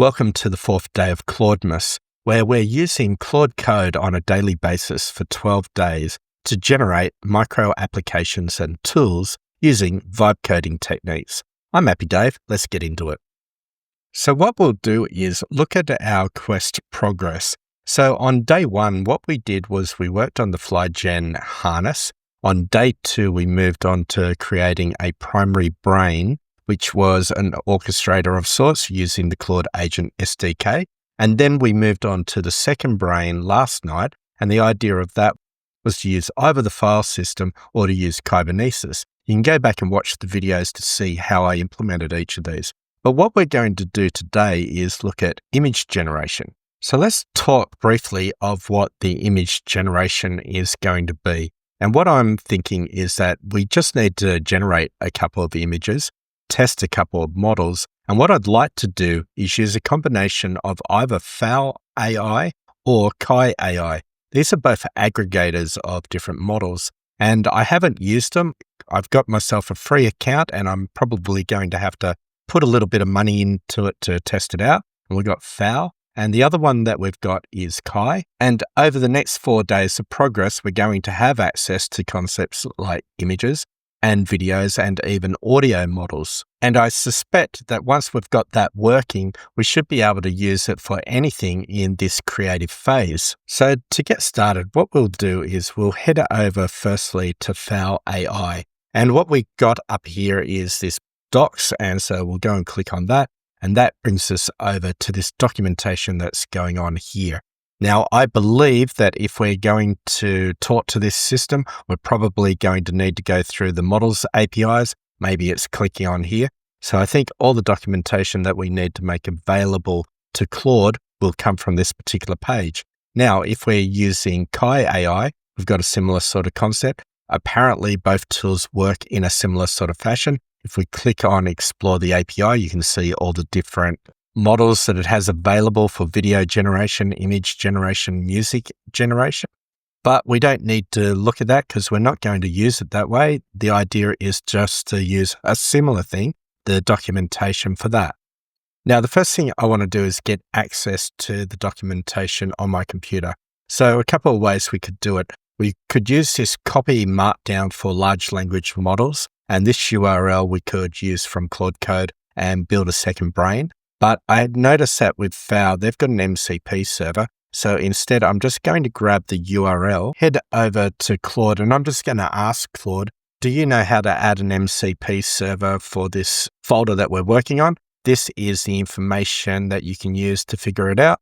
Welcome to the fourth day of Claudemas, where we're using Claude code on a daily basis for 12 days to generate micro applications and tools using vibe coding techniques. I'm Happy Dave. Let's get into it. So what we'll do is look at our quest progress. So on day one, what we did was we worked on the FlyGen harness. On day two, we moved on to creating a primary brain, which was an orchestrator of sorts using the Claude Agent SDK. And then we moved on to the second brain last night. And the idea of that was to use either the file system or to use Kybernesis. You can go back and watch the videos to see how I implemented each of these. But what we're going to do today is look at image generation. So let's talk briefly of what the image generation is going to be. And what I'm thinking is that we just need to generate a couple of images, test a couple of models. And what I'd like to do is use a combination of either FAL AI or KIE AI. These are both aggregators of different models, and I haven't used them. I've got myself a free account, and I'm probably going to have to put a little bit of money into it to test it out. And we've got FAL, and the other one that we've got is KIE. And over the next 4 days of progress, we're going to have access to concepts like images and videos and even audio models. And I suspect that once we've got that working, we should be able to use it for anything in this creative phase. So to get started, what we'll do is we'll head over firstly to FAL AI. And what we got up here is this docs. And so we'll go and click on that. And that brings us over to this documentation that's going on here. Now, I believe that if we're going to talk to this system, we're probably going to need to go through the models APIs. Maybe it's clicking on here. So I think all the documentation that we need to make available to Claude will come from this particular page. Now, if we're using KIE AI, we've got a similar sort of concept. Apparently, both tools work in a similar sort of fashion. If we click on Explore the API, you can see all the different models that it has available for video generation, image generation, music generation. But we don't need to look at that because we're not going to use it that way. The idea is just to use a similar thing, the documentation for that. Now, the first thing I want to do is get access to the documentation on my computer. So a couple of ways we could do it. We could use this copy markdown for large language models, and this URL we could use from Claude Code and build a second brain. But I noticed that with FAL, they've got an MCP server. So instead, I'm just going to grab the URL, head over to Claude, and I'm just going to ask Claude, do you know how to add an MCP server for this folder that we're working on? This is the information that you can use to figure it out.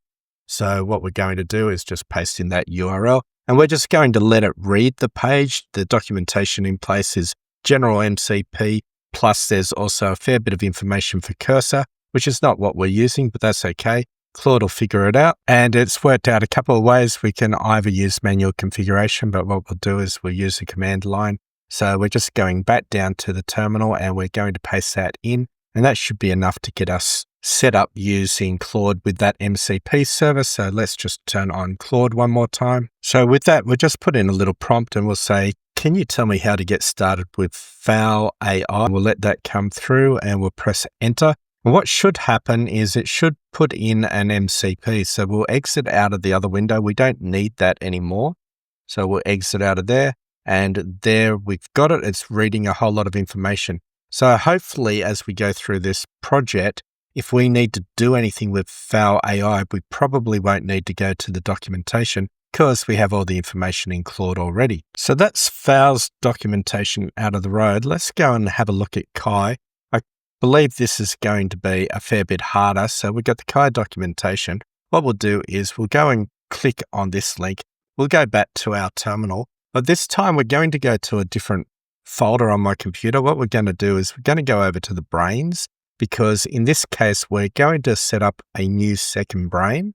So what we're going to do is just paste in that URL, and we're just going to let it read the page. The documentation in place is general MCP, plus there's also a fair bit of information for cursor, which is not what we're using, but that's okay. Claude will figure it out. And it's worked out a couple of ways. We can either use manual configuration, but what we'll do is we'll use a command line. So we're just going back down to the terminal and we're going to paste that in. And that should be enough to get us set up using Claude with that MCP server. So let's just turn on Claude one more time. So with that, we'll just put in a little prompt and we'll say, can you tell me how to get started with FAL AI? We'll let that come through and we'll press enter. And what should happen is it should put in an MCP. So we'll exit out of the other window. We don't need that anymore. So we'll exit out of there. And there we've got it. It's reading a whole lot of information. So hopefully as we go through this project, if we need to do anything with FAL AI, we probably won't need to go to the documentation because we have all the information in Claude already. So that's FAL's documentation out of the road. Let's go and have a look at KIE. Believe this is going to be a fair bit harder. So we've got the KIE documentation. What we'll do is we'll go and click on this link. We'll go back to our terminal, but this time we're going to go to a different folder on my computer. What we're going to do is we're going to go over to the brains, because in this case, we're going to set up a new second brain.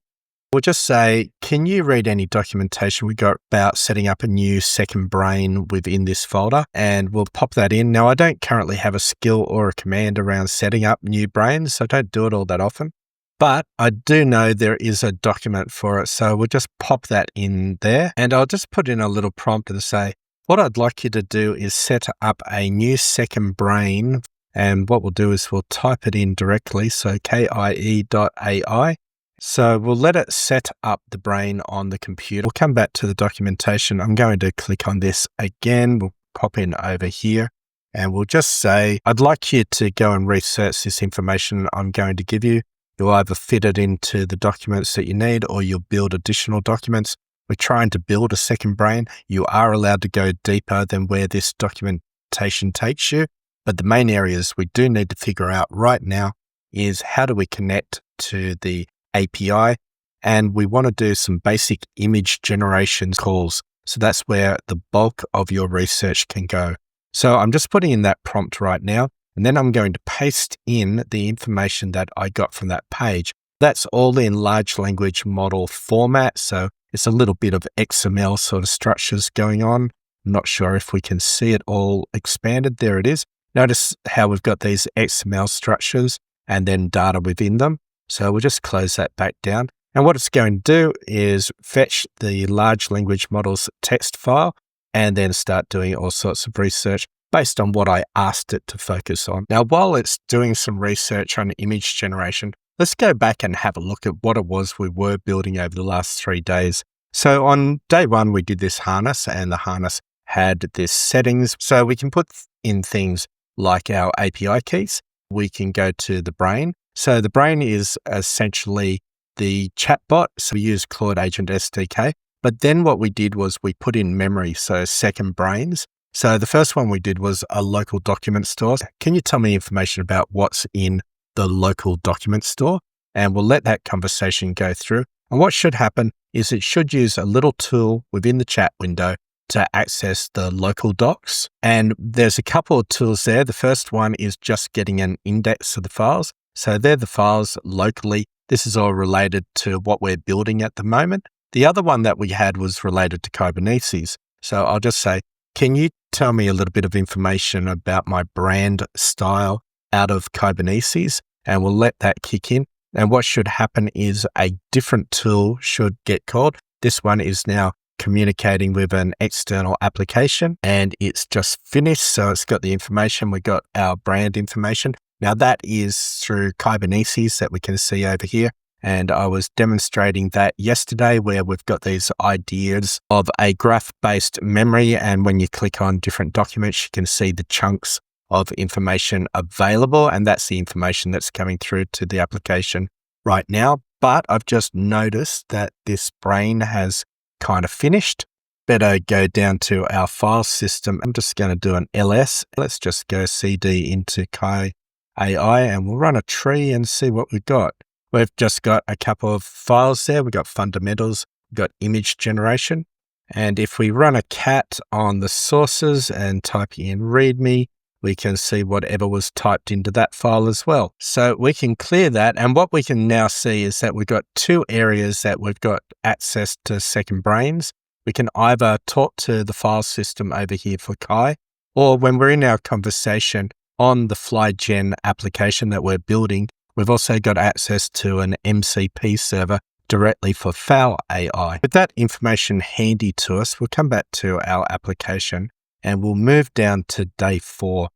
We'll just say, can you read any documentation we got about setting up a new second brain within this folder? And we'll pop that in. Now, I don't currently have a skill or a command around setting up new brains, so I don't do it all that often. But I do know there is a document for it. So we'll just pop that in there. And I'll just put in a little prompt to say, what I'd like you to do is set up a new second brain And what we'll do is we'll type it in directly. So KIE.AI. So we'll let it set up the brain on the computer. We'll come back to the documentation. I'm going to click on this again. We'll pop in over here and we'll just say, I'd like you to go and research this information I'm going to give you. You'll either fit it into the documents that you need or you'll build additional documents. We're trying to build a second brain. You are allowed to go deeper than where this documentation takes you. But the main areas we do need to figure out right now is how do we connect to the API, and we want to do some basic image generation calls. So that's where the bulk of your research can go. So I'm just putting in that prompt right now, and then I'm going to paste in the information that I got from that page. That's all in large language model format. So it's a little bit of XML sort of structures going on. I'm not sure if we can see it all expanded. There it is. Notice how we've got these XML structures and then data within them. So we'll just close that back down. And what it's going to do is fetch the large language model's text file and then start doing all sorts of research based on what I asked it to focus on. Now, while it's doing some research on image generation, let's go back and have a look at what it was we were building over the last 3 days. So on day 1, we did this harness, and the harness had this settings. So we can put in things like our API keys. We can go to the brain. So the brain is essentially the chatbot. So we use Claude Agent SDK. But then what we did was we put in memory, so second brains. So the first one we did was a local document store. Can you tell me information about what's in the local document store? And we'll let that conversation go through. And what should happen is it should use a little tool within the chat window to access the local docs. And there's a couple of tools there. The first one is just getting an index of the files. So they're the files locally. This is all related to what we're building at the moment. The other one that we had was related to Kubernetes. So I'll just say, can you tell me a little bit of information about my brand style out of Kubernetes? And we'll let that kick in. And what should happen is a different tool should get called. This one is now communicating with an external application and it's just finished. So it's got the information. We got our brand information. Now that is through Kubernetes that we can see over here. And I was demonstrating that yesterday where we've got these ideas of a graph-based memory. And when you click on different documents, you can see the chunks of information available. And that's the information that's coming through to the application right now. But I've just noticed that this brain has kind of finished. Better go down to our file system. I'm just going to do an ls. Let's just go cd into KIE AI and we'll run a tree and see what we've got. We've just got a couple of files there. We've got fundamentals, we've got image generation. And if we run a cat on the sources and type in readme, we can see whatever was typed into that file as well. So we can clear that. And what we can now see is that we've got 2 areas that we've got access to second brains. We can either talk to the file system over here for KIE, or when we're in our conversation on the FlyGen application that we're building, we've also got access to an MCP server directly for FAL AI. With that information handy to us, we'll come back to our application and we'll move down to day 4.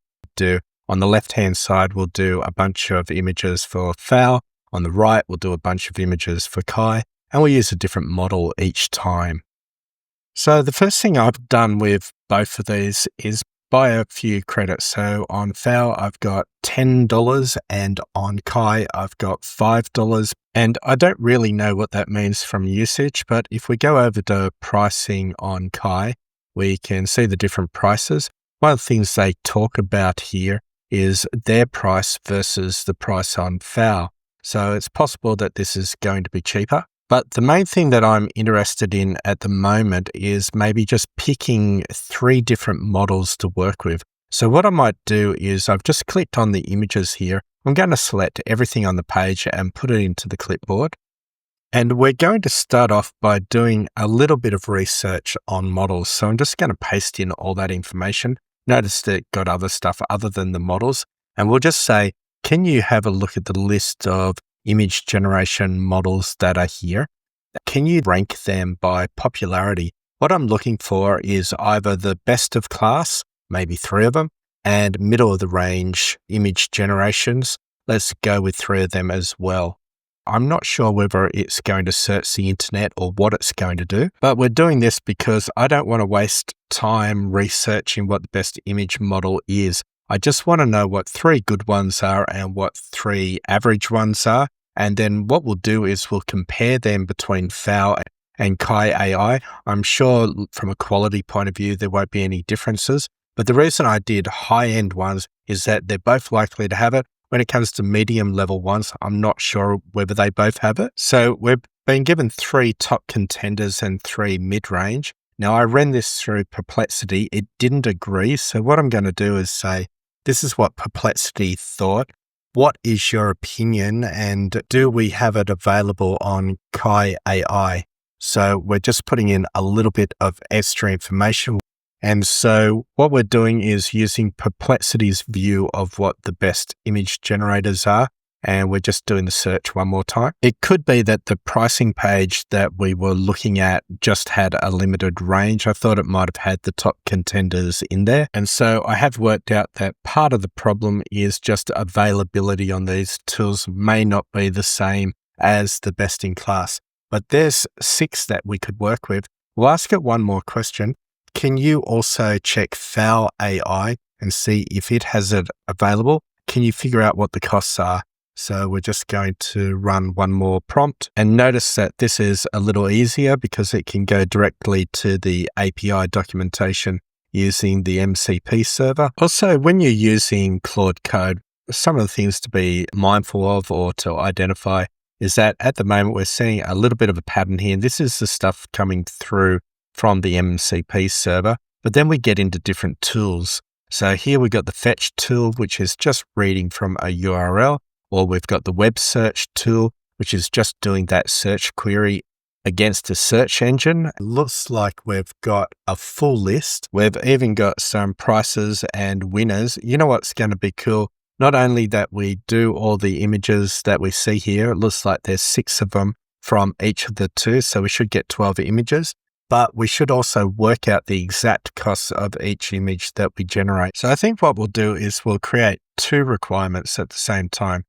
On the left-hand side, we'll do a bunch of images for FAL. On the right, we'll do a bunch of images for KIE, and we'll use a different model each time. So the first thing I've done with both of these is buy a few credits. So on FAL, I've got $10 and on KIE, I've got $5. And I don't really know what that means from usage, but if we go over to pricing on KIE, we can see the different prices. One of the things they talk about here is their price versus the price on FAL. So it's possible that this is going to be cheaper. But the main thing that I'm interested in at the moment is maybe just picking 3 different models to work with. So what I might do is I've just clicked on the images here. I'm going to select everything on the page and put it into the clipboard. And we're going to start off by doing a little bit of research on models. So I'm just going to paste in all that information. Notice that it got other stuff other than the models. And we'll just say, can you have a look at the list of image generation models that are here? Can you rank them by popularity? What I'm looking for is either the best of class, maybe 3 of them, and middle of the range image generations. Let's go with 3 of them as well. I'm not sure whether it's going to search the internet or what it's going to do, but we're doing this because I don't want to waste time researching what the best image model is. I just want to know what 3 good ones are and what 3 average ones are. And then what we'll do is we'll compare them between FAL and KIE AI. I'm sure from a quality point of view, there won't be any differences. But the reason I did high-end ones is that they're both likely to have it. When it comes to medium level ones, I'm not sure whether they both have it. So we've been given 3 top contenders and 3 mid-range. Now I ran this through Perplexity. It didn't agree. So what I'm going to do is say, this is what Perplexity thought. What is your opinion? And do we have it available on KIE AI? So we're just putting in a little bit of extra information. And so what we're doing is using Perplexity's view of what the best image generators are. And we're just doing the search one more time. It could be that the pricing page that we were looking at just had a limited range. I thought it might have had the top contenders in there. And so I have worked out that part of the problem is just availability on these tools may not be the same as the best in class. But there's 6 that we could work with. We'll ask it one more question. Can you also check FAL AI and see if it has it available? Can you figure out what the costs are? So we're just going to run one more prompt and notice that this is a little easier because it can go directly to the API documentation using the MCP server. Also, when you're using Claude Code, some of the things to be mindful of or to identify is that at the moment we're seeing a little bit of a pattern here. This is the stuff coming through from the MCP server, but then we get into different tools. So here we've got the fetch tool, which is just reading from a URL, or we've got the web search tool, which is just doing that search query against a search engine. It looks like we've got a full list. We've even got some prices and winners. You know what's going to be cool? Not only that we do all the images that we see here, it looks like there's 6 of them from each of the 2, so we should get 12 images. But we should also work out the exact costs of each image that we generate. So I think what we'll do is we'll create 2 requirements at the same time.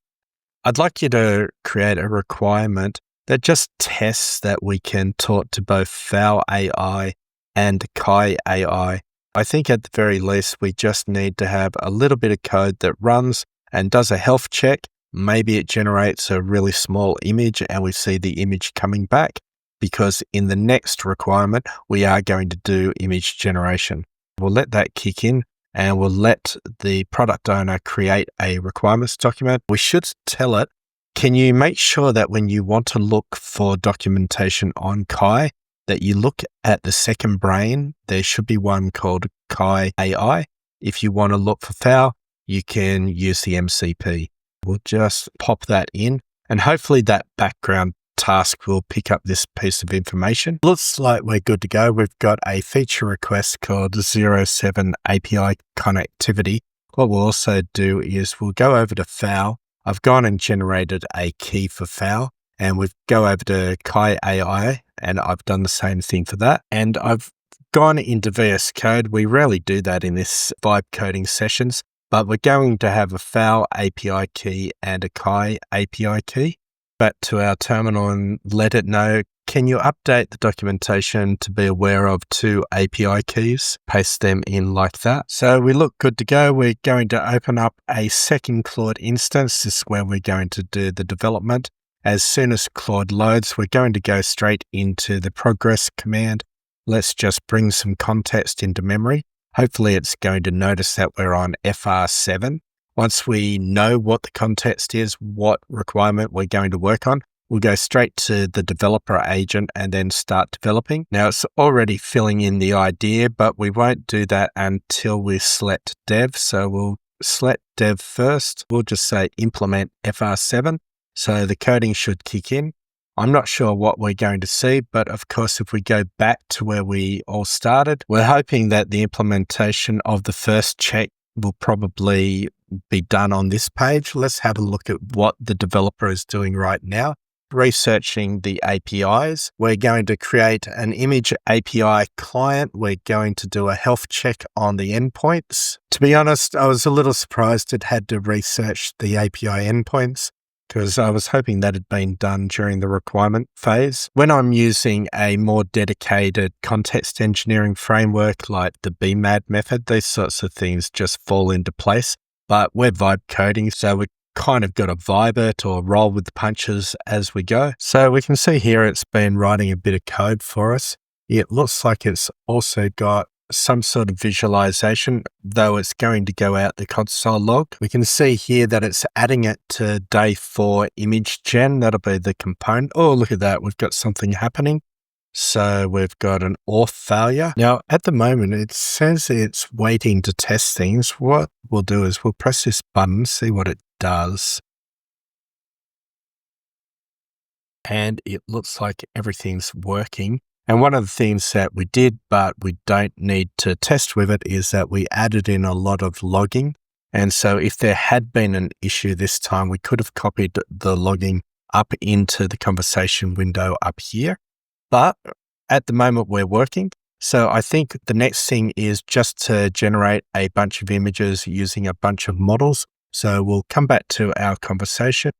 I'd like you to create a requirement that just tests that we can talk to both FAL AI and KIE AI. I think at the very least, we just need to have a little bit of code that runs and does a health check. Maybe it generates a really small image and we see the image coming back, because in the next requirement, we are going to do image generation. We'll let that kick in and we'll let the product owner create a requirements document. We should tell it, can you make sure that when you want to look for documentation on KIE, that you look at the second brain? There should be one called KIE AI. If you want to look for FAL, you can use the MCP. We'll just pop that in and hopefully that background task will pick up this piece of information. Looks like we're good to go. We've got a feature request called 07 API connectivity. What we'll also do is we'll go over to FAL. I've gone and generated a key for FAL, and we've go over to KIE AI, and I've done the same thing for that. And I've gone into VS Code. We rarely do that in this vibe coding sessions, but we're going to have a FAL API key and a KIE API key. Back to our terminal and let it know, can you update the documentation to be aware of 2 API keys? Paste them in like that. So we look good to go. We're going to open up a second Claude instance. This is where we're going to do the development. As soon as Claude loads, we're going to go straight into the progress command. Let's just bring some context into memory. Hopefully it's going to notice that we're on FR7. Once we know what the context is, what requirement we're going to work on, we'll go straight to the developer agent and then start developing. Now it's already filling in the idea, but we won't do that until we select dev. So we'll select dev first. We'll just say implement FR7. So the coding should kick in. I'm not sure what we're going to see, but of course, if we go back to where we all started, we're hoping that the implementation of the first check will probably be done on this page. Let's have a look at what the developer is doing right now. researching the APIs. We're going to create an image API client. We're going to do a health check on the endpoints. To be honest, I was a little surprised it had to research the API endpoints, because I was hoping that had been done during the requirement phase. When I'm using a more dedicated context engineering framework like the BMAD method, these sorts of things just fall into place. But we're vibe coding, so we kind of got to vibe it or roll with the punches as we go. So we can see here it's been writing a bit of code for us. It looks like it's also got some sort of visualization, though it's going to go out the console log. We can see here that it's adding it to day 4 image gen. That'll be the component. Oh, look at that. We've got something happening. So we've got an auth failure. Now, at the moment, it says it's waiting to test things. What we'll do is we'll press this button, see what it does. And it looks like everything's working. And one of the things that we did, but we don't need to test with it, is that we added in a lot of logging. And so if there had been an issue this time, we could have copied the logging up into the conversation window up here. But at the moment we're working. So I think the next thing is just to generate a bunch of images using a bunch of models. So we'll come back to our conversation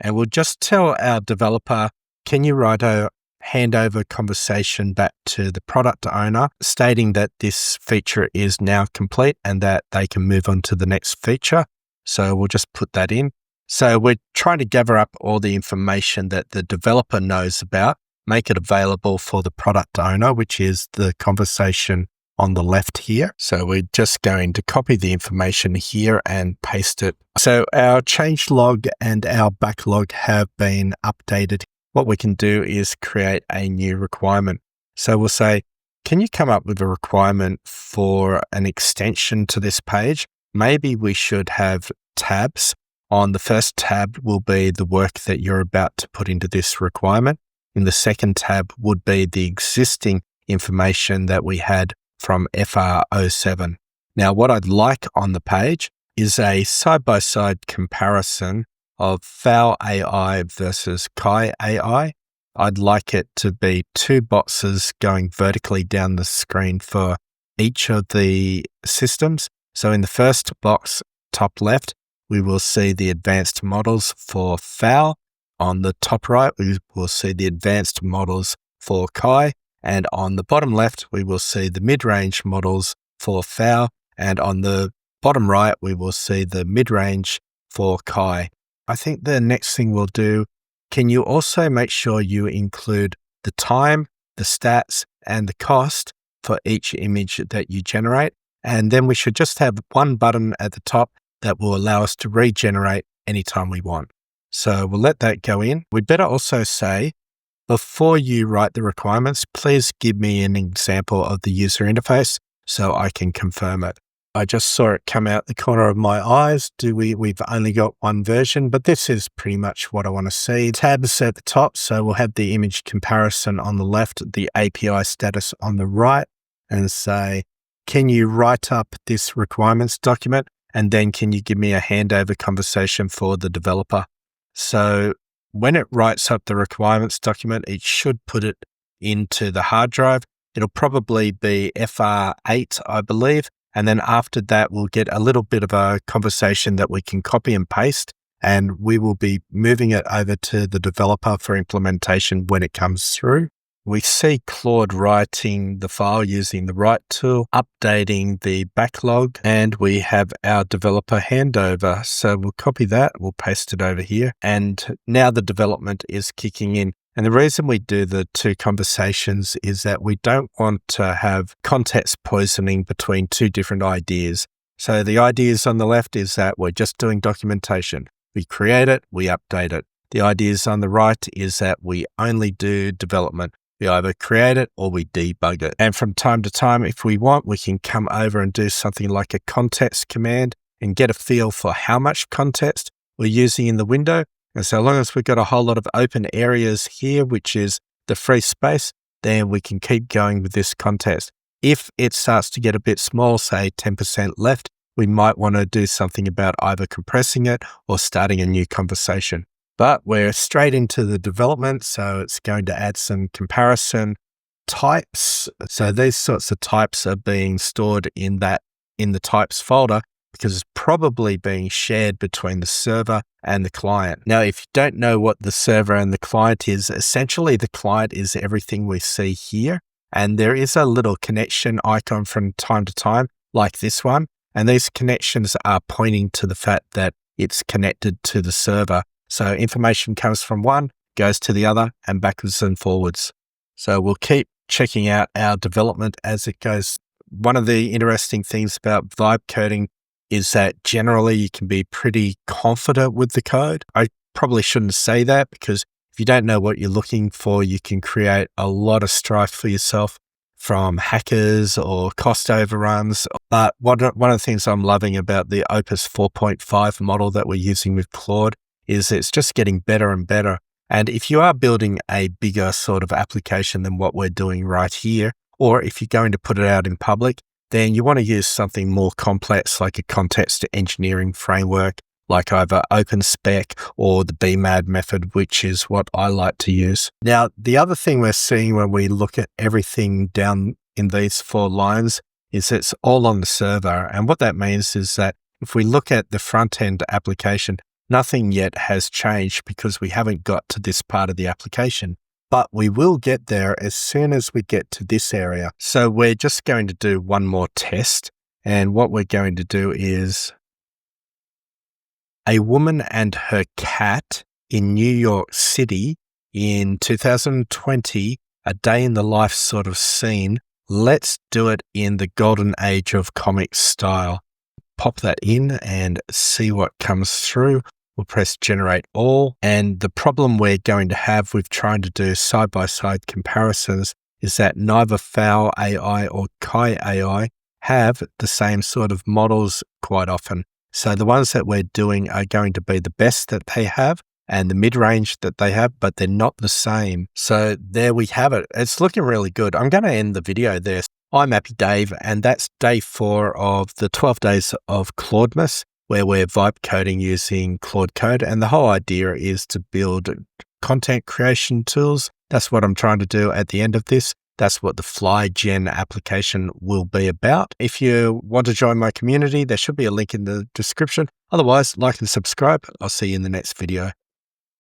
and we'll just tell our developer, can you write a handover conversation back to the product owner stating that this feature is now complete and that they can move on to the next feature. So we'll just put that in. So we're trying to gather up all the information that the developer knows about, make it available for the product owner, which is the conversation on the left here. So we're just going to copy the information here and paste it. So our change log and our backlog have been updated. What we can do is create a new requirement. So we'll say, can you come up with a requirement for an extension to this page? Maybe we should have tabs. On the first tab will be the work that you're about to put into this requirement. In the second tab would be the existing information that we had from FAL 07. Now, what I'd like on the page is a side-by-side comparison of FAL AI versus KIE AI. I'd like it to be 2 boxes going vertically down the screen for each of the systems. So in the first box, top left, we will see the advanced models for FAL. On the top right, we will see the advanced models for KIE. And on the bottom left, we will see the mid-range models for FAL. And on the bottom right, we will see the mid-range for KIE. I think the next thing we'll do, can you also make sure you include the time, the stats, and the cost for each image that you generate? And then we should just have one button at the top that will allow us to regenerate anytime we want. So we'll let that go in. We better also say, before you write the requirements, please give me an example of the user interface so I can confirm it. I just saw it come out the corner of my eyes. We've only got one version, but this is pretty much what I want to see. Tabs at the top, so we'll have the image comparison on the left, the API status on the right, and say, can you write up this requirements document? And then can you give me a handover conversation for the developer? So when it writes up the requirements document, it should put it into the hard drive. It'll probably be FR8, I believe. And then after that, we'll get a little bit of a conversation that we can copy and paste, and we will be moving it over to the developer for implementation when it comes through. We see Claude writing the file using the write tool, updating the backlog, and we have our developer handover. So we'll copy that, we'll paste it over here, and now the development is kicking in. And the reason we do the 2 conversations is that we don't want to have context poisoning between 2 different ideas. So the ideas on the left is that we're just doing documentation. We create it, we update it. The ideas on the right is that we only do development. We either create it or we debug it. And from time to time, if we want, we can come over and do something like a context command and get a feel for how much context we're using in the window. And so long as we've got a whole lot of open areas here, which is the free space, then we can keep going with this context. If it starts to get a bit small, say 10% left, we might want to do something about either compressing it or starting a new conversation. But we're straight into the development, so it's going to add some comparison types. So these sorts of types are being stored in the types folder because it's probably being shared between the server and the client. Now, if you don't know what the server and the client is, essentially the client is everything we see here. And there is a little connection icon from time to time, like this one. And these connections are pointing to the fact that it's connected to the server. So information comes from one, goes to the other, and backwards and forwards. So we'll keep checking out our development as it goes. One of the interesting things about vibe coding is that generally you can be pretty confident with the code. I probably shouldn't say that because if you don't know what you're looking for, you can create a lot of strife for yourself from hackers or cost overruns. But one of the things I'm loving about the Opus 4.5 model that we're using with Claude is it's just getting better and better. And if you are building a bigger sort of application than what we're doing right here, or if you're going to put it out in public, then you want to use something more complex like a context engineering framework, like either OpenSpec or the BMAD method, which is what I like to use. Now, the other thing we're seeing when we look at everything down in these 4 lines is it's all on the server. And what that means is that if we look at the front-end application, nothing yet has changed because we haven't got to this part of the application. But we will get there as soon as we get to this area. So we're just going to do one more test. And what we're going to do is a woman and her cat in New York City in 2020, a day in the life sort of scene. Let's do it in the golden age of comics style. Pop that in and see what comes through. We'll press generate all. And the problem we're going to have with trying to do side-by-side comparisons is that neither FAL AI or KIE AI have the same sort of models quite often. So the ones that we're doing are going to be the best that they have and the mid-range that they have, but they're not the same. So there we have it. It's looking really good. I'm going to end the video there. I'm Happy Dave, and that's day 4 of the 12 days of Claudemas, where we're vibe coding using Claude Code. And the whole idea is to build content creation tools. That's what I'm trying to do at the end of this. That's what the FlyGen application will be about. If you want to join my community, there should be a link in the description. Otherwise, like and subscribe. I'll see you in the next video.